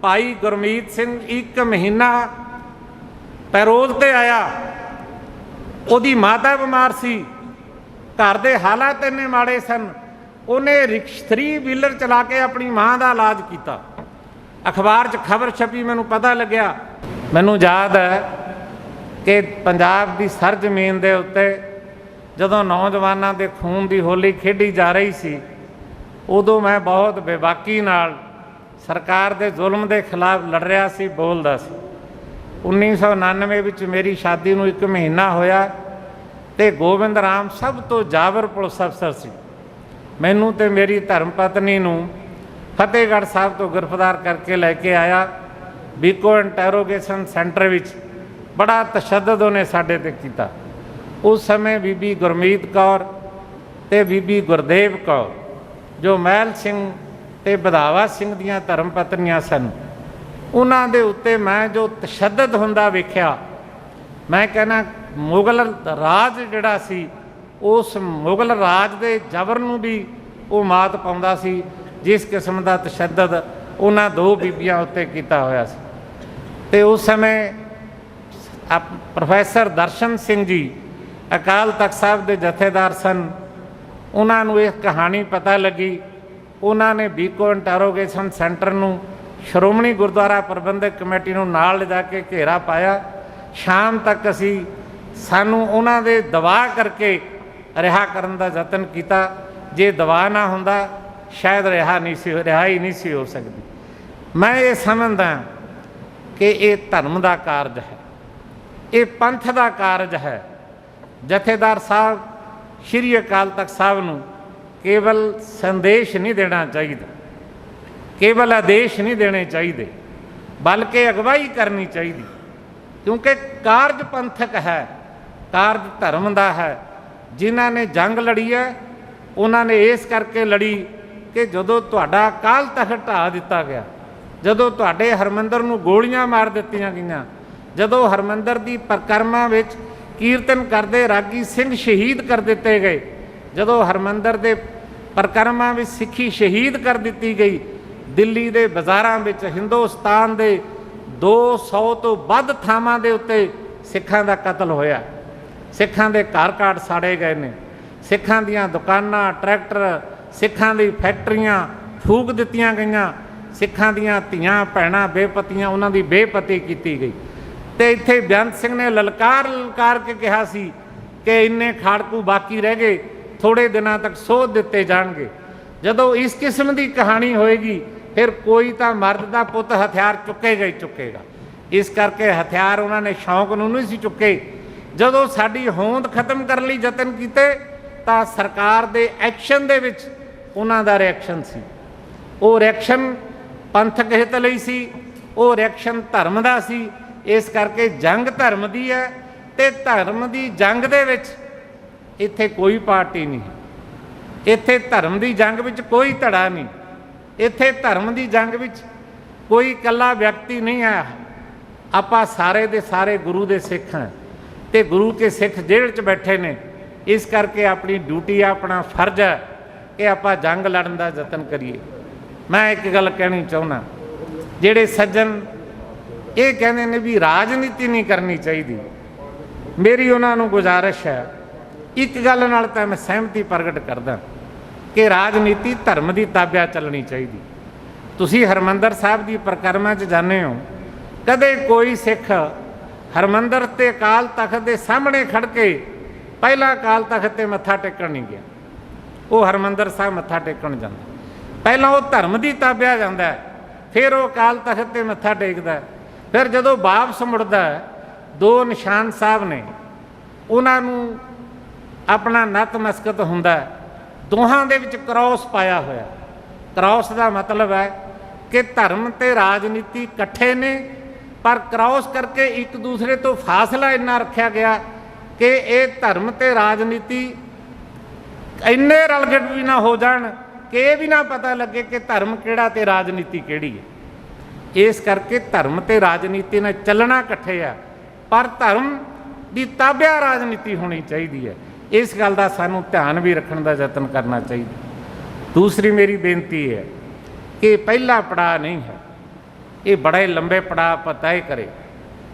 भाई गुरमीत सिंह 1 महीना पैरोल ते आया, ਉਹਦੀ माता बीमार सी, घर के हालात इन्ने माड़े सन, उन्हें 3 व्हीलर चला के अपनी माँ का इलाज किया। अखबार च खबर छपी, मैनू पता लग्या। मैनू याद है कि पंजाब की सर जमीन के उत्ते जदों नौजवानों के खून की होली खेडी जा रही सी, उदों मैं बहुत बेबाकी नाल सरकार के जुल्म के खिलाफ लड़ रहा सी, बोलदा सी। 1999 विच मेरी शादी नूं 1 महीना होया ते गोबिंद राम सब तो जाबर पुलिस अफसर सी। मैनू ते मेरी धर्म पत्नी नूं फतेहगढ़ साहब तो गिरफ्तार करके लैके आया। बीको इंटैरोगेशन सेंटर विच बड़ा तशद्दद उन्हें साडे ते कीता। उस समय बीबी गुरमीत कौर ते बीबी गुरदेव कौर जो महल सिंह ते बधावा सिंह दियां धर्म पत्नियां सन, उन्हां दे उत्ते मैं जो तशद्दद हुंदा वेख्या, मैं कहना मुगल राज जिहड़ा सी उस मुगल राज दे जबर नूं भी वो मात पाउंदा सी, जिस किस्म का तशद्दद उन्हां 2 बीबियां उत्ते कीता होया सी। ते उस समय प्रोफैसर दर्शन सिंह जी अकाल तख्त साहब के जथेदार सन, उन्होंने यह कहानी पता लगी। उन्होंने बीको इंटैरोगेशन सेंटर नूं श्रोमणी गुरुद्वारा प्रबंधक कमेटी नूं नाल ले जाके घेरा पाया। शाम तक असी सानू उन्हां दे दबा करके रिहा करन दा यतन किया। जे दबा ना हुंदा शायद रिहाई नहीं सी हो सकती। मैं ये समझदा कि ये धर्म का कारज है, ये पंथ का कारज है। जथेदार साहब श्री अकाल तख्त साहब नूं केवल संदेश नहीं देना चाहिए, केवल आदेश नहीं देने चाहिए, बल्कि अगवाई करनी चाहिए, क्योंकि कारज पंथक है, कारज धर्म का है। जिन्हां ने जंग लड़ी है उन्होंने इस करके लड़ी कि जदों तुहाडा अकाल तख्त ढा दिता गया, जदों तुहाडे हरमंदर नूं गोलियां मार दित्तियां गईयां, जदों हरमंदर की परिक्रमा विच कीर्तन करते रागी सिंह शहीद कर दिते गए, जदों हरमंदर के परिक्रमा में सिक्खी शहीद कर दी गई, दिल्ली के बाज़ारां विच हिंदुस्तान के 200 तो वध थावां दे उत्ते सिखां दा कतल होया, सिखां दे घर घाट साड़े गए ने, सिखां दियां दुकानां ट्रैक्टर सिखां दी फैक्ट्रियां फूक दित्तियां गईयां, सिखां दियां धीआं भैणां बेपतियां उन्हां दी बेपती कीती गई। तो इत्थे बेअंत सिंह ने ललकार ललकार के कहा सी कि इन्ने खाड़कू बाकी रह गए, थोड़े दिनों तक सोध दिते जाणगे। जदों इस किस्म की कहानी होएगी फिर कोई तो मर्द का पुत हथियार चुकेगा ही चुकेगा। इस करके हथियार उन्होंने शौक नूं नहीं सी चुके। जदों साडी होंद खत्म कर लई यतन कीते तां सरकार दे एक्शन दे विच उन्हां दा रिएक्शन सी। वो रिएक्शन पंथक हित लई सी, वो रिएक्शन धर्म दा सी। इस करके जंग धर्म दी है ते धर्म दी जंग दे विच इत्थे कोई पार्टी नहीं, इत्थे धर्म दी जंग विच कोई धड़ा नहीं, इत्थे धर्म दी जंग विच कोई कला व्यक्ति नहीं आया। आपां सारे दे सारे गुरु दे सिख हैं ते गुरु के सिख जेल च बैठे ने। इस करके अपनी ड्यूटी अपना फर्ज है कि आपां जंग लड़न दा यतन करिए। मैं एक गल कहनी चाहुंदा, जिहड़े सज्जन ये कहते ने भी राजनीति नहीं करनी चाहिए, मेरी उन्होंने गुजारिश है, एक गल नाल तां मैं सहमति प्रगट करदा कि राजनीति धर्म की ताबिया चलनी चाहिए। तुसी हरमंदर साहब की परिक्रमा च जाने हो, कदे कोई सिख हरमंदर ते अकाल तख्त के सामने खड़ के पहला अकाल तख्त ते मत्था टेकण नहीं गया, वो हरमंदर साहब मत्था टेकण जांदा। पहला वो धर्म की ताबिया जांदा है, फिर वो अकाल तख्त ते मत्था टेकदा है। फिर जदों वापस मुड़दा है, 2 निशान साहब ने उन्होंने अपना नतमस्तक हुंदा है, दोहां दे विच क्रॉस पाया होया। क्रॉस का मतलब है कि धर्म ते राजनीति इकट्ठे ने, पर क्रॉस करके एक दूसरे तो फासला इन्ना रखा गया कि ये धर्म ते राजनीति इन्ने रलगट भी ना हो जान कि ये भी ना पता लगे कि धर्म किहड़ा ते राजनीति किहड़ी है। इस करके धर्म ते राजनीति ने चलना इकट्ठे है, पर धर्म की ताबिया राजनीति होनी चाहिए है। इस गल का सानू ध्यान भी रखने का यतन करना चाहिए। दूसरी मेरी बेनती है कि पहला पड़ाव नहीं है, ये बड़े लंबे पड़ाव पर तय करे।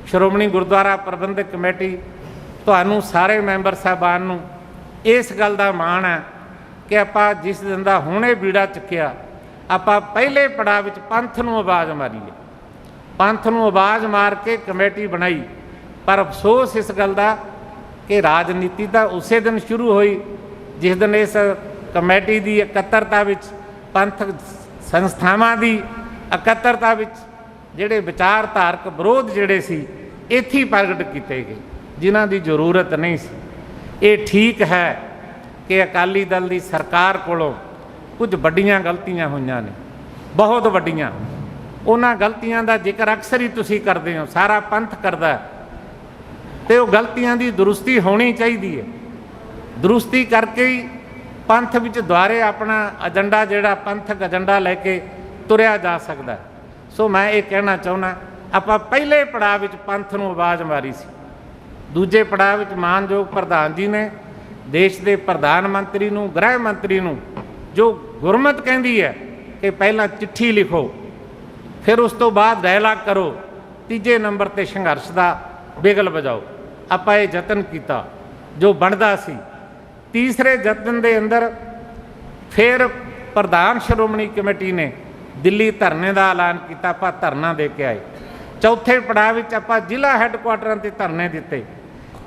श्रोमणी गुरुद्वारा प्रबंधक कमेटी तुहानू सारे मैंबर साहबान नू इस गल का माण है कि आपां जिस दिन का हुणे बीड़ा चुक्या आपां पहले पड़ाव विच पंथ नू आवाज़ मारीए, पंथ नू आवाज़ मार के कमेटी बनाई। पर अफसोस इस गल का कि राजनीति तो उस दिन शुरू हुई जिस दिन इस कमेटी की इकत्तरता विच पंथक संस्थावां की इकत्तरता विच जिहड़े विचारधारक विरोध जिहड़े सी इत्थे प्रगट किए गए जिन्हां की जरूरत नहीं सी। ये ठीक है कि अकाली दल की सरकार कोलों कुछ वड्डियां गलतियां हुईयां ने, बहुत वड्डियां। उन्हां गलतियां का जिक्र अक्सर ही तुसीं करदे हो, सारा पंथ करदा है, तो गलतियां की दुरुस्ती होनी चाहिए है। दुरुस्ती करके ही पंथ विच दुआरे अपना एजेंडा जिहड़ा पंथक एजेंडा लैके तुरिया जा सकता है। सो मैं ये कहना चाहुंदा आपां पहले पड़ाव विच पंथ नूं आवाज़ मारी सी, दूजे पड़ाव विच मानयोग प्रधान जी ने देश के प्रधानमंत्री नूं, गृह मंत्री नूं जो गुरमत कहती है कि पहला चिट्ठी लिखो फिर उस तो बाद डायलाग करो, तीजे नंबर ते संघर्ष का बिगल बजाओ। आपां ये यतन किया जो बनता सी। तीसरे यतन के अंदर फिर प्रधान श्रोमणी कमेटी ने दिल्ली धरने का ऐलान किया, आपां धरना दे के आए। चौथे पड़ाव विच आपां जिला हैडकुआटरां ते धरने दिते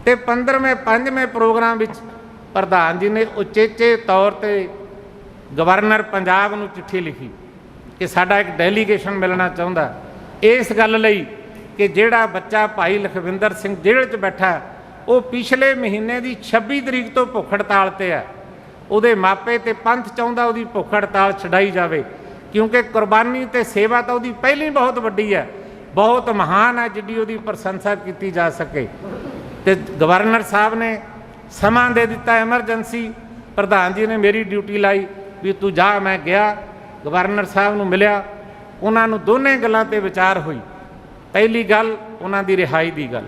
ते 15वें 5वें प्रोग्राम विच प्रधान जी ने उचेचे तौर पर गवर्नर पंजाब नूं चिट्ठी लिखी कि साडा एक डेलीगेशन मिलना चाहुंदा इस गल लई कि जिहड़ा बच्चा भाई लखविंदर सिंह जेल च बैठा वो पिछले महीने की 26 तरीक तो भुख हड़ताल ते है। उहदे मापे ते पंथ चाहुंदा उहदी भुख हड़ताल छड़ाई जावे क्योंकि कुर्बानी ते सेवा तो उहदी पहली बहुत वड्डी है, बहुत महान है, जिहदी उहदी प्रशंसा की जा सके। ते गवर्नर साहब ने समा दे दिता एमरजेंसी। प्रधान जी ने मेरी ड्यूटी लाई भी तू जा। मैं गया, गवर्नर साहब नूं मिलिया, उन्होंने दोने गल्लां ते विचार हुई। पहली गल उन्हां दी रिहाई दी गल,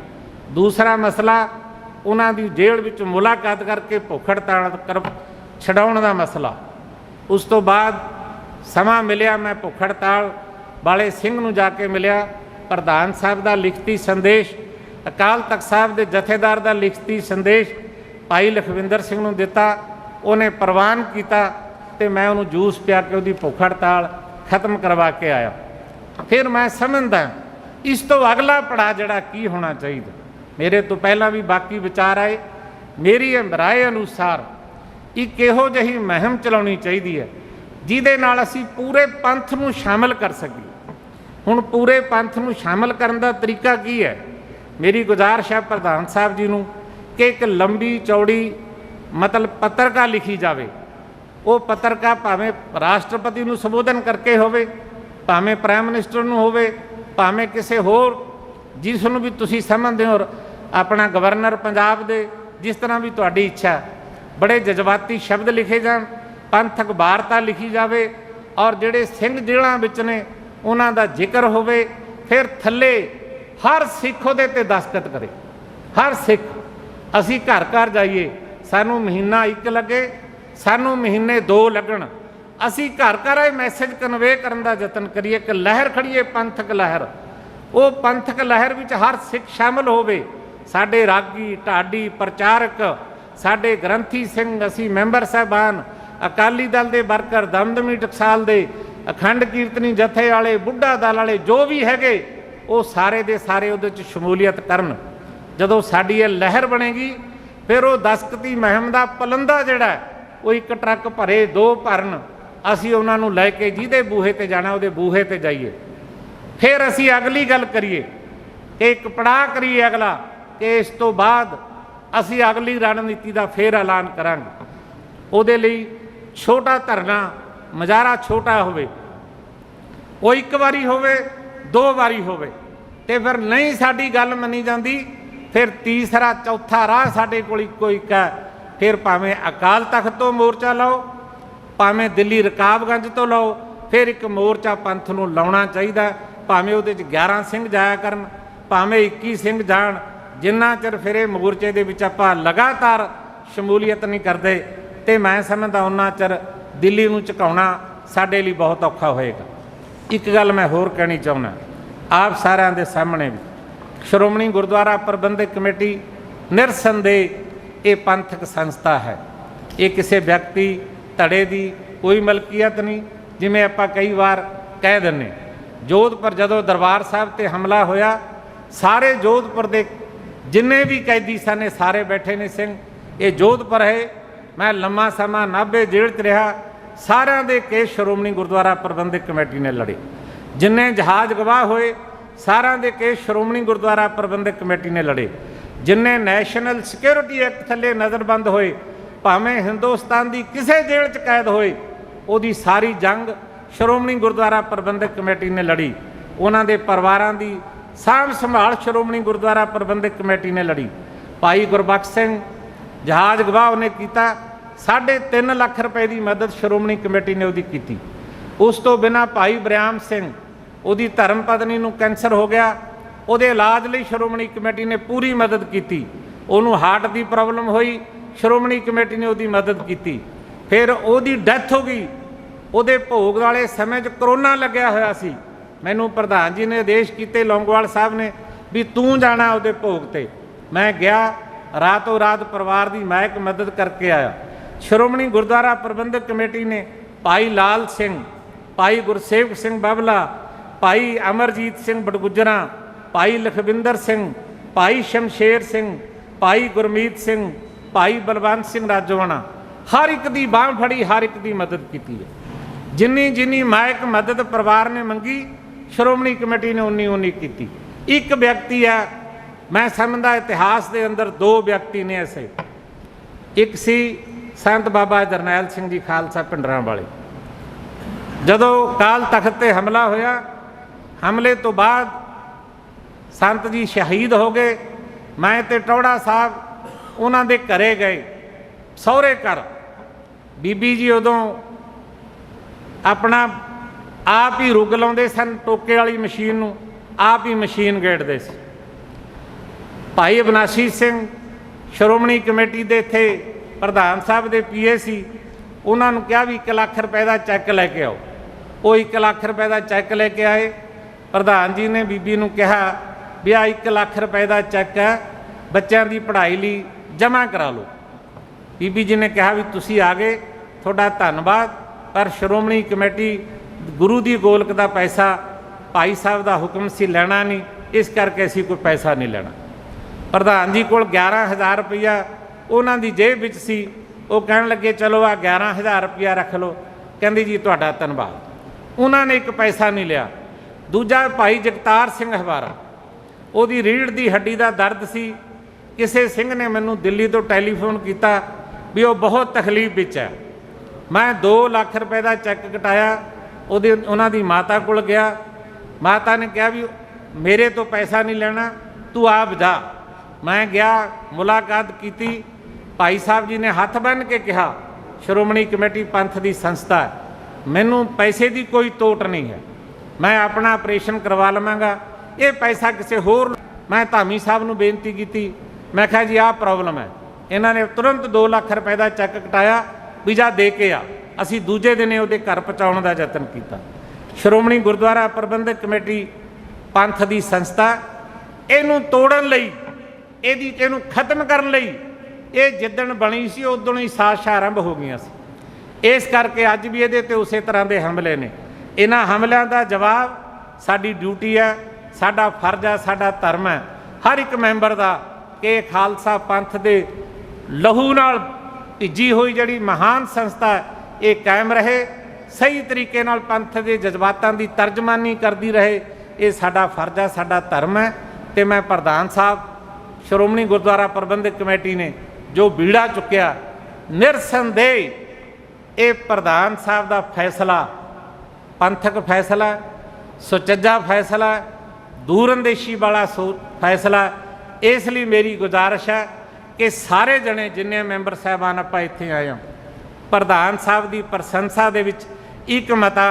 दूसरा मसला उन्हां दी जेल विच मुलाकात करके भुख हड़ताल कर छडाउण दा मसला। उस तो बाद समा मिलिया, मैं भुख हड़ताल वाले सिंह नूं जाके मिलिया। प्रधान साहब का लिखती संदेश, अकाल तख्त साहब के जथेदार का लिखती संदेश भाई लखविंदर सिंह नूं दिता, उन्हें प्रवान किया तो मैं उन्होंने जूस पिया के उसकी भुख हड़ताल खत्म करवा के आया। फिर मैं समझदा इस तो अगला पड़ा जिहड़ा की होना चाहिए। मेरे तो पहला भी बाकी विचार आए। मेरी राय अनुसार एक इहो जही मुहिम चलाउणी चाहिए है जिहदे नाल असीं पूरे पंथ नूं शामिल कर सकीए। हुण पूरे पंथ नूं शामिल करन दा तरीका की है? मेरी गुजारिश है प्रधान साहब जी नूं कि एक लंबी चौड़ी मतलब पत्रिका लिखी जाए। वो पत्रिका भावें राष्ट्रपति नूं संबोधन करके होवे, भावें प्राइम मिनिस्टर नूं होवे, भावें किसी होर जिसनूं भी तुसीं समझदे हो, अपना गवर्नर पंजाब दे, जिस तरह भी तुहाडी इच्छा। बड़े जज्बाती शब्द लिखे जाण, पंथक वार्ता लिखी जाए और जिहड़े सिंह जेलां विच ने उन्हां दा जिक्र होवे। फिर थल्ले हर सिख उहदे ते दस्तखत करे, हर सिख। असीं घर घर जाइए, सानूं महीना 1 लगे, सानूं महीने 2 लगन, असीं घर घर ये मैसेज कन्वे करन दा यतन करिए कि लहर खड़ीए पंथक लहर। वो पंथक लहर विच हर सिख शामिल होवे। साडे रागी, ढाडी, प्रचारक, साडे ग्रंथी सिंह, असीं मैंबर साहबान, अकाली दल के वर्कर, दमदमी टकसाल दे, अखंड कीर्तनी जथे वाले, बुढ़ा दल वाले, जो भी हैगे वो सारे दे सारे उहदे च शमूलीयत करन। जदों साडी ये लहर बनेगी फिर वो दस्तखती मुहिम का पलंदा जिहड़ा वो 1 ट्रक भरे 2 भरन, असीं उन्हां नूं लैके जिहदे बूहे ते जाना उहदे बूहे ते जाइए। फिर असीं अगली गल करिए कि एक पड़ाव करिए अगला कि इस तो बाद असीं अगली रणनीति का फिर ऐलान करांगे। उहदे लई छोटा धरना, मुजाहरा छोटा होवे, वो 1 वारी होवे, 2 वारी होवे, ते फिर नहीं साडी गल मनी जाती फिर तीसरा चौथा राह साडे कोल इक्को इक है। फिर भावें अकाल तख्त तो मोर्चा लाओ, भावें दिल्ली रकाबगंज तो लाओ, फिर एक मोर्चा पंथ नूं लाउणा चाहीदा। भावें उहदे च 11 सिंह जाया करन, भावें 21 सिंह जाण, जिन्ना चिर फिर ये मोर्चे दे विच आपां लगातार शमूलीयत नहीं करते तो मैं समझदा उन्ना चिर दिल्ली नूं झुकाउणा साडे लई बहुत औखा होएगा। एक गल मैं होर कहनी चाहुंदा, ਆਪ ਸਾਰਿਆਂ ਦੇ ਸਾਹਮਣੇ ਵੀ ਸ਼੍ਰੋਮਣੀ ਗੁਰਦੁਆਰਾ ਪ੍ਰਬੰਧਕ ਕਮੇਟੀ ਨਿਰਸੰਦੇਹ ਇਹ ਪੰਥਕ ਸੰਸਥਾ ਹੈ। ਇਹ ਕਿਸੇ ਵਿਅਕਤੀ ਧੜੇ ਦੀ ਕੋਈ ਮਲਕੀਅਤ ਨਹੀਂ। ਜਿਵੇਂ ਆਪਾਂ ਕਈ ਵਾਰ ਕਹਿ ਦਿੰਦੇ, ਜੋਧਪੁਰ ਜਦੋਂ ਦਰਬਾਰ ਸਾਹਿਬ ਤੇ ਹਮਲਾ ਹੋਇਆ, ਸਾਰੇ ਜੋਧਪੁਰ ਦੇ ਜਿੰਨੇ ਵੀ ਕੈਦੀ ਸਨ ਇਹ ਸਾਰੇ ਬੈਠੇ ਨੇ ਸਿੰਘ। ਇਹ ਜੋਧਪੁਰ ਹੈ। ਮੈਂ ਲੰਮਾ ਸਮਾਂ ਨਾਭੇ ਜੇਲ੍ਹ 'ਚ ਰਿਹਾ। ਸਾਰਿਆਂ ਦੇ ਕੇਸ ਸ਼੍ਰੋਮਣੀ ਗੁਰਦੁਆਰਾ ਪ੍ਰਬੰਧਕ ਕਮੇਟੀ ਨੇ ਲੜੇ। ਜਿੰਨੇ ਜਹਾਜ਼ ਗਵਾਹ ਹੋਏ ਸਾਰਿਆਂ ਦੇ ਕੇਸ ਸ਼੍ਰੋਮਣੀ ਗੁਰਦੁਆਰਾ ਪ੍ਰਬੰਧਕ ਕਮੇਟੀ ਨੇ ਲੜੇ। ਜਿੰਨੇ ਨੈਸ਼ਨਲ ਸਿਕਿਉਰਿਟੀ ਐਕਟ ਥੱਲੇ ਨਜ਼ਰਬੰਦ ਹੋਏ, ਭਾਵੇਂ ਹਿੰਦੁਸਤਾਨ ਦੀ ਕਿਸੇ ਜੇਲ੍ਹ 'ਚ ਕੈਦ ਹੋਏ, ਉਹਦੀ ਸਾਰੀ ਜੰਗ ਸ਼੍ਰੋਮਣੀ ਗੁਰਦੁਆਰਾ ਪ੍ਰਬੰਧਕ ਕਮੇਟੀ ਨੇ ਲੜੀ। ਉਹਨਾਂ ਦੇ ਪਰਿਵਾਰਾਂ ਦੀ ਸਾਂਭ ਸੰਭਾਲ ਸ਼੍ਰੋਮਣੀ ਗੁਰਦੁਆਰਾ ਪ੍ਰਬੰਧਕ ਕਮੇਟੀ ਨੇ ਲੜੀ। ਭਾਈ ਗੁਰਬਖਸ਼ ਸਿੰਘ ਜਹਾਜ਼ ਗਵਾਹ ਉਹਨੇ ਕੀਤਾ। 3.5 ਲੱਖ ਰੁਪਏ ਦੀ ਮਦਦ ਸ਼੍ਰੋਮਣੀ ਕਮੇਟੀ ਨੇ ਉਹਦੀ ਕੀਤੀ। ਉਸ ਤੋਂ ਬਿਨਾਂ ਭਾਈ ਬਰਿਆਮ ਸਿੰਘ, ਉਹਦੀ ਧਰਮ ਪਤਨੀ ਨੂੰ ਕੈਂਸਰ ਹੋ ਗਿਆ, ਉਹਦੇ ਇਲਾਜ ਲਈ ਸ਼੍ਰੋਮਣੀ ਕਮੇਟੀ ਨੇ ਪੂਰੀ ਮਦਦ ਕੀਤੀ। ਉਹਨੂੰ ਹਾਰਟ ਦੀ ਪ੍ਰੋਬਲਮ ਹੋਈ, ਸ਼੍ਰੋਮਣੀ ਕਮੇਟੀ ਨੇ ਉਹਦੀ ਮਦਦ ਕੀਤੀ। ਫਿਰ ਉਹਦੀ ਡੈਥ ਹੋ ਗਈ। ਉਹਦੇ ਭੋਗ ਵਾਲੇ ਸਮੇਂ 'ਚ ਕਰੋਨਾ ਲੱਗਿਆ ਹੋਇਆ ਸੀ। ਮੈਨੂੰ ਪ੍ਰਧਾਨ ਜੀ ਨੇ ਆਦੇਸ਼ ਕੀਤੇ, ਲੌਂਗੋਵਾਲ ਸਾਹਿਬ ਨੇ, ਵੀ ਤੂੰ ਜਾਣਾ ਉਹਦੇ ਭੋਗ 'ਤੇ। ਮੈਂ ਗਿਆ, ਰਾਤੋਂ ਰਾਤ ਪਰਿਵਾਰ ਦੀ ਮੈਂ ਇੱਕ ਮਦਦ ਕਰਕੇ ਆਇਆ। ਸ਼੍ਰੋਮਣੀ ਗੁਰਦੁਆਰਾ ਪ੍ਰਬੰਧਕ ਕਮੇਟੀ ਨੇ ਭਾਈ ਲਾਲ ਸਿੰਘ, ਭਾਈ ਗੁਰਸੇਵਕ ਸਿੰਘ ਬਾਬਲਾ, ਭਾਈ ਅਮਰਜੀਤ ਸਿੰਘ ਬੜਗੁਜਰਾ, ਭਾਈ ਲਖਵਿੰਦਰ ਸਿੰਘ, ਭਾਈ ਸ਼ਮਸ਼ੇਰ ਸਿੰਘ, ਭਾਈ ਗੁਰਮੀਤ ਸਿੰਘ, ਭਾਈ ਬਲਵੰਤ ਸਿੰਘ ਰਾਜੋਆਣਾ, ਹਰ ਇੱਕ ਦੀ ਬਾਂਹ ਫੜੀ, ਹਰ ਇੱਕ ਦੀ ਮਦਦ ਕੀਤੀ ਹੈ। ਜਿੰਨੀ ਮਾਇਕ ਮਦਦ ਪਰਿਵਾਰ ਨੇ ਮੰਗੀ, ਸ਼੍ਰੋਮਣੀ ਕਮੇਟੀ ਨੇ ਉਨੀ ਕੀਤੀ। ਇੱਕ ਵਿਅਕਤੀ ਹੈ, ਮੈਂ ਸਮਝਦਾ ਇਤਿਹਾਸ ਦੇ ਅੰਦਰ 2 ਵਿਅਕਤੀ ਨੇ ਐਸੇ। ਇੱਕ ਸੀ ਸੰਤ ਬਾਬਾ ਜਰਨੈਲ ਸਿੰਘ ਜੀ ਖਾਲਸਾ ਪਿੰਡਰਾਂ ਵਾਲੇ। ਜਦੋਂ ਕਾਲ ਤਖਤ ਤੇ ਹਮਲਾ ਹੋਇਆ, ਹਮਲੇ ਤੋਂ ਬਾਅਦ ਸੰਤ ਜੀ ਸ਼ਹੀਦ ਹੋ ਗਏ। ਮੈਂ ਤੇ ਟੌੜਾ ਸਾਹਿਬ ਉਹਨਾਂ ਦੇ ਘਰੇ ਗਏ, ਸਹੁਰੇ ਘਰ। ਬੀਬੀ ਜੀ ਉਦੋਂ ਆਪਣਾ ਆਪ ਹੀ ਰੁੱਗ ਲਾਉਂਦੇ ਸਨ, ਟੋਕੇ ਵਾਲੀ ਮਸ਼ੀਨ ਨੂੰ ਆਪ ਹੀ ਮਸ਼ੀਨ ਗੇੜਦੇ ਸੀ। ਭਾਈ ਅਬਨਾਸ਼ੀ ਸਿੰਘ ਸ਼੍ਰੋਮਣੀ ਕਮੇਟੀ ਦੇ ਇੱਥੇ ਪ੍ਰਧਾਨ ਸਾਹਿਬ ਦੇ ਪੀਏ ਸੀ। ਉਹਨਾਂ ਨੂੰ ਕਿਹਾ ਵੀ 1 ਲੱਖ ਰੁਪਏ ਦਾ ਚੈੱਕ ਲੈ ਕੇ ਆਓ। ਉਹ 1 ਲੱਖ ਰੁਪਏ ਦਾ ਚੈੱਕ ਲੈ ਕੇ ਆਏ। ਪ੍ਰਧਾਨ ਜੀ ਨੇ ਬੀਬੀ ਨੂੰ ਕਿਹਾ ਵੀ ਆ 1 ਲੱਖ ਰੁਪਏ ਦਾ ਚੈੱਕ ਹੈ, ਬੱਚਿਆਂ ਦੀ ਪੜ੍ਹਾਈ ਲਈ ਜਮ੍ਹਾਂ ਕਰਾ ਲਓ। ਬੀਬੀ ਜੀ ਨੇ ਕਿਹਾ ਵੀ ਤੁਸੀਂ ਆ ਗਏ, ਤੁਹਾਡਾ ਧੰਨਵਾਦ, ਪਰ ਸ਼੍ਰੋਮਣੀ ਕਮੇਟੀ ਗੁਰੂ ਦੀ ਗੋਲਕ ਦਾ ਪੈਸਾ ਭਾਈ ਸਾਹਿਬ ਦਾ ਹੁਕਮ ਸੀ ਲੈਣਾ ਨਹੀਂ, ਇਸ ਕਰਕੇ ਅਸੀਂ ਕੋਈ ਪੈਸਾ ਨਹੀਂ ਲੈਣਾ। ਪ੍ਰਧਾਨ ਜੀ ਕੋਲ 11,000 ਰੁਪਈਆ ਉਹਨਾਂ ਦੀ ਜੇਬ ਵਿੱਚ ਸੀ। ਉਹ ਕਹਿਣ ਲੱਗੇ ਚਲੋ ਆ 11,000 ਰੁਪਈਆ ਰੱਖ ਲਓ। ਕਹਿੰਦੀ ਜੀ ਤੁਹਾਡਾ ਧੰਨਵਾਦ। ਉਹਨਾਂ ਨੇ 1 ਪੈਸਾ ਨਹੀਂ ਲਿਆ। ਦੂਜਾ ਭਾਈ ਜਗਤਾਰ ਸਿੰਘ ਹਵਾਰਾ, ਉਹਦੀ ਰੀੜ੍ਹ ਦੀ ਹੱਡੀ ਦਾ ਦਰਦ ਸੀ। ਕਿਸੇ ਸਿੰਘ ਨੇ ਮੈਨੂੰ ਦਿੱਲੀ ਤੋਂ ਟੈਲੀਫੋਨ ਕੀਤਾ ਵੀ ਉਹ ਬਹੁਤ ਤਕਲੀਫ ਵਿੱਚ ਹੈ। ਮੈਂ 2 ਲੱਖ ਰੁਪਏ ਦਾ ਚੈੱਕ ਕਟਾਇਆ। ਉਹਨਾਂ ਦੀ ਮਾਤਾ ਕੋਲ ਗਿਆ। ਮਾਤਾ ਨੇ ਕਿਹਾ ਵੀ ਮੇਰੇ ਤੋਂ ਪੈਸਾ ਨਹੀਂ ਲੈਣਾ, ਤੂੰ ਆਪ ਜਾ। ਮੈਂ ਗਿਆ, ਮੁਲਾਕਾਤ ਕੀਤੀ। ਭਾਈ ਸਾਹਿਬ ਜੀ ਨੇ ਹੱਥ ਬੰਨ੍ਹ ਕੇ ਕਿਹਾ ਸ਼੍ਰੋਮਣੀ ਕਮੇਟੀ ਪੰਥ ਦੀ ਸੰਸਥਾ ਹੈ, ਮੈਨੂੰ ਪੈਸੇ ਦੀ ਕੋਈ ਤੋਟ ਨਹੀਂ ਹੈ, ਮੈਂ ਆਪਣਾ ਆਪਰੇਸ਼ਨ ਕਰਵਾ ਲਵਾਂਗਾ, ਇਹ ਪੈਸਾ ਕਿਸੇ ਹੋਰ। ਮੈਂ ਧਾਮੀ ਸਾਹਿਬ ਨੂੰ ਬੇਨਤੀ ਕੀਤੀ, ਮੈਂ ਕਿਹਾ ਜੀ ਆਹ ਪ੍ਰੋਬਲਮ ਹੈ। ਇਹਨਾਂ ਨੇ ਤੁਰੰਤ 2 ਲੱਖ ਰੁਪਏ ਦਾ ਚੈੱਕ ਕਟਾਇਆ, ਵੀਜ਼ਾ ਦੇ ਕੇ ਆ। ਅਸੀਂ ਦੂਜੇ ਦਿਨੇ ਉਹਦੇ ਘਰ ਪਹੁੰਚਾਉਣ ਦਾ ਯਤਨ ਕੀਤਾ। ਸ਼੍ਰੋਮਣੀ ਗੁਰਦੁਆਰਾ ਪ੍ਰਬੰਧਕ ਕਮੇਟੀ ਪੰਥ ਦੀ ਸੰਸਥਾ, ਇਹਨੂੰ ਤੋੜਨ ਲਈ, ਇਹਨੂੰ ਖਤਮ ਕਰਨ ਲਈ ਇਹ ਜਿੱਦਣ ਬਣੀ ਸੀ ਉਦੋਂ ਹੀ ਸਾਜ਼ਿਸ਼ਾਂ ਆਰੰਭ ਹੋ ਗਈਆਂ ਸੀ। ਇਸ ਕਰਕੇ ਅੱਜ ਵੀ ਇਹਦੇ 'ਤੇ ਉਸੇ ਤਰ੍ਹਾਂ ਦੇ ਹਮਲੇ ਨੇ। ਇਹਨਾਂ ਹਮਲਿਆਂ ਦਾ ਜਵਾਬ ਸਾਡੀ ਡਿਊਟੀ ਹੈ, ਸਾਡਾ ਫਰਜ਼ ਹੈ, ਸਾਡਾ ਧਰਮ ਹੈ ਹਰ ਇੱਕ ਮੈਂਬਰ ਦਾ ਕਿ ਖਾਲਸਾ ਪੰਥ ਦੇ ਲਹੂ ਨਾਲ ਭਿੱਜੀ ਹੋਈ ਜਿਹੜੀ ਮਹਾਨ ਸੰਸਥਾ ਇਹ ਕਾਇਮ ਰਹੇ, ਸਹੀ ਤਰੀਕੇ ਨਾਲ ਪੰਥ ਦੇ ਜਜ਼ਬਾਤਾਂ ਦੀ ਤਰਜਮਾਨੀ ਕਰਦੀ ਰਹੇ। ਇਹ ਸਾਡਾ ਫਰਜ਼ ਹੈ, ਸਾਡਾ ਧਰਮ ਹੈ। ਅਤੇ ਮੈਂ ਪ੍ਰਧਾਨ ਸਾਹਿਬ ਸ਼੍ਰੋਮਣੀ ਗੁਰਦੁਆਰਾ ਪ੍ਰਬੰਧਕ ਕਮੇਟੀ ਨੇ ਜੋ ਬੀੜਾ ਚੁੱਕਿਆ, ਨਿਰਸੰਦੇਹ ਇਹ ਪ੍ਰਧਾਨ ਸਾਹਿਬ ਦਾ ਫੈਸਲਾ ਪੰਥਕ ਫੈਸਲਾ, ਸੁਚੱਜਾ ਫੈਸਲਾ, ਦੂਰਅੰਦੇਸ਼ੀ ਵਾਲਾ ਫੈਸਲਾ। ਇਸ ਲਈ ਮੇਰੀ ਗੁਜ਼ਾਰਿਸ਼ ਹੈ ਕਿ ਸਾਰੇ ਜਣੇ ਜਿੰਨੇ ਮੈਂਬਰ ਸਾਹਿਬਾਨ ਆਪਾਂ ਇੱਥੇ ਆਏ ਹਾਂ, ਪ੍ਰਧਾਨ ਸਾਹਿਬ ਦੀ ਪ੍ਰਸ਼ੰਸਾ ਦੇ ਵਿੱਚ ਇੱਕ ਮਤਾ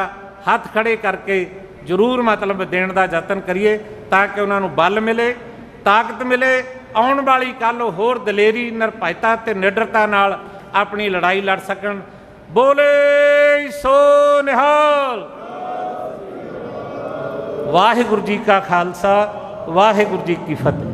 ਹੱਥ ਖੜੇ ਕਰਕੇ ਜ਼ਰੂਰ ਮਤਲਬ ਦੇਣ ਦਾ ਯਤਨ ਕਰੀਏ ਤਾਂ ਕਿ ਉਹਨਾਂ ਨੂੰ ਬਲ ਮਿਲੇ, ਤਾਕਤ ਮਿਲੇ। ਆਉਣ ਵਾਲੀ ਕੱਲ੍ਹ ਹੋਰ ਦਲੇਰੀ, ਨਿਰਭੈਤਾ ਅਤੇ ਨਿਡਰਤਾ ਨਾਲ ਆਪਣੀ ਲੜਾਈ ਲੜ ਸਕਣ। ਬੋਲੇ ਸੋ ਨਿਹਾਲ। ਵਾਹਿਗੁਰੂ ਜੀ ਕਾ ਖਾਲਸਾ, ਵਾਹਿਗੁਰੂ ਜੀ ਕੀ ਫਤਿਹ।